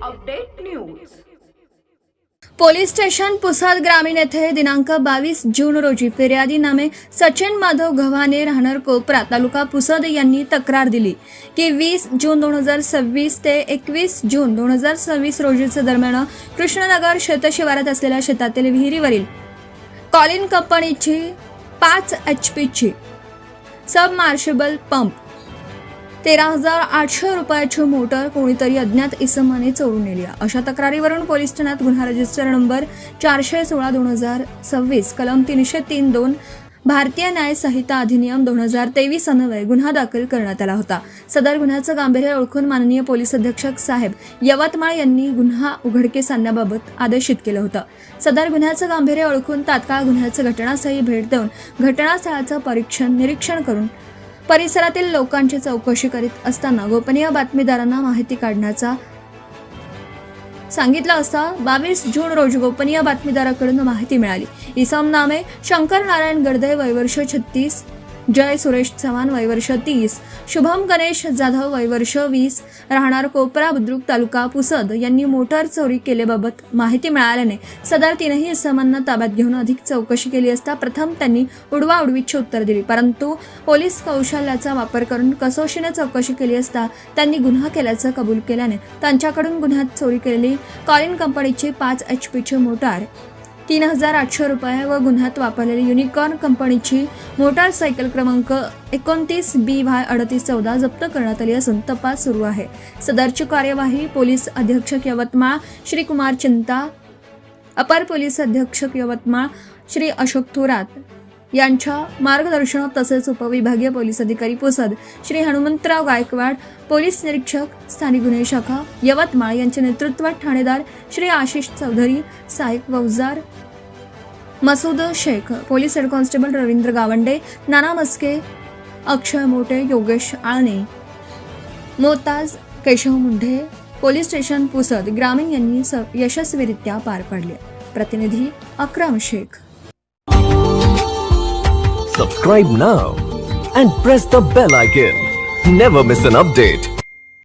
Update news. Police station Pusad ग्रामीण येथे दिनांक 22 जून रोजी फिर्यादी नामे सचिन माधव गव्हाणे राहणार कोपरा तालुका पुसद यांनी तक्रार दिली की 20 जून 2026 ते 21 जून 2026 रोजीच्या दरम्यान कृष्णनगर शेतशिवारात असलेल्या शेतातील विहिरीवरील कॉलिन कंपनीची 5 HP ची सबमार्शिबल पंप 13,800 रुपयाची मोटर कोणीतरी अज्ञात इसमाने चोरून नेली। अशा तक्रारीवरून पोलीस ठाण्यात गुन्हा रजिस्टर नंबर 416/2026 कलम 303(2) भारतीय न्याय संहिता अधिनियम 2023 अन्वये गुन्हा दाखल करण्यात आला होता। सदर गुन्ह्याचं गांभीर्य ओळखून माननीय पोलीस अधीक्षक साहेब यवतमाळ यांनी गुन्हा उघडकीस आणण्याबाबत आदेशित केलं होतं। सदर गुन्ह्याचं गांभीर्य ओळखून तात्काळ गुन्ह्याचं घटनास्थळी भेट देऊन घटनास्थळाचं निरीक्षण करून परिसरातील लोकांची चौकशी करीत असताना गोपनीय बातमीदारांना माहिती काढण्याचा सांगितलं असता 22 जून रोजी गोपनीय बातमीदाराकडून माहिती मिळाली। इसम नामे शंकर नारायण गडदे वय वर्ष 36, जय सुरेश चव्हाण वय वर्ष 30, शुभम गणेश जाधव वय वर्ष 20 राहणार कोपरा बुद्रुक तालुका पुसद यांनी मोटार चोरी केल्याबाबत माहिती मिळाल्याने सदर तीनही इसमांना ताब्यात घेऊन अधिक चौकशी केली असता प्रथम त्यांनी उडवाउडवीची उत्तर दिली, परंतु पोलीस कौशल्याचा वापर करून कसोशीने चौकशी केली असता त्यांनी गुन्हा केल्याचं कबूल केल्याने त्यांच्याकडून गुन्ह्यात चोरी केलेली कॉलिन कंपनीची 5 HP ची मोटार 3,800 रुपये व गुन्ह्यात वापरलेली युनिकॉर्न कंपनीची मोटारसायकल क्रमांक 29BY3814 जप्त करण्यात आली असून तपास सुरू आहे। सदरची कार्यवाही पोलीस अधीक्षक यवतमाळ श्री कुमार चिंता, अपर पोलीस अधीक्षक यवतमाळ श्री अशोक थोरात यांच्या मार्गदर्शनात तसेच उपविभागीय पोलीस अधिकारी पुसद श्री हनुमंतराव गायकवाड, पोलीस निरीक्षक स्थानिक गुन्हे शाखा यवतमाळ यांच्या नेतृत्वात ठाणेदार श्री आशिष चौधरी, सहाय्यक फौजदार Masood Shaikh, police head constable Ravindra Gawande, Nana Maske, Akshay Mote, Yogesh Alane, Motaj Keshav Mundhe, police station Pusad ग्रामीण यांनी यशस्वीरित्या पार पाडले। प्रतिनिधी Akram Shaikh. Subscribe now and press the bell icon. Never miss an update.